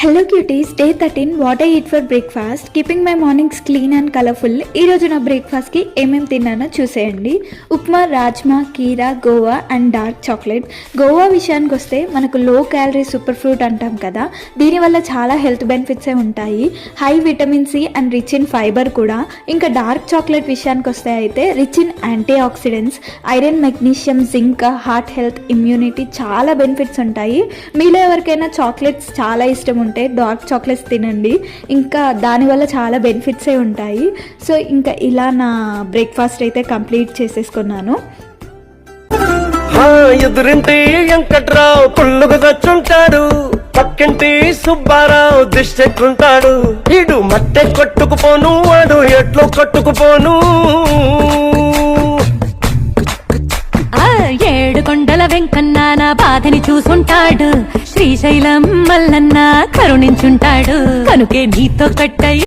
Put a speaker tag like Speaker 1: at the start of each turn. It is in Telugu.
Speaker 1: Hello cuties, day 13 what I eat for breakfast, keeping my mornings clean and colourful. ఈరోజు నా బ్రేక్ఫాస్ట్కి ఏమేమి తిన్నానో చూసేయండి. ఉప్మా, రాజ్మా, కీరా, Goa and dark chocolate. Goa విషయానికి వస్తే మనకు లో క్యాలరీ సూపర్ ఫ్రూట్ అంటాం కదా, దీనివల్ల చాలా హెల్త్ బెనిఫిట్సే ఉంటాయి. High vitamin C and rich in fibre కూడా. ఇంకా డార్క్ చాక్లెట్ విషయానికి వస్తే అయితే rich in antioxidants, iron, magnesium, zinc, heart health, immunity చాలా బెనిఫిట్స్ ఉంటాయి. మీలో ఎవరికైనా చాక్లెట్స్ చాలా ఇష్టం ఉంటే డార్క్ చాక్లెట్స్ తినండి, ఇంకా దానివల్ల చాలా బెనిఫిట్సే ఉంటాయి. సో ఇంకా ఇలా నా బ్రేక్ఫాస్ట్ అయితే కంప్లీట్ చేసేసుకున్నాను.
Speaker 2: ఎదురింటి వెంకట్రావు పుల్లుకు తెచ్చుంటాడు, పక్కింటి సుబ్బారావు దిష్టెట్లుంటాడు. ఇడు మట్టె కొట్టుకుపోను, వాడు ఎట్లు కొట్టుకుపోను.
Speaker 3: ఏడు కొండల వెంకన్న నా బాధని చూసుంటాడు, శ్రీశైలం మల్లన్న కరుణించుంటాడు. కనుకే నీతో కట్టయి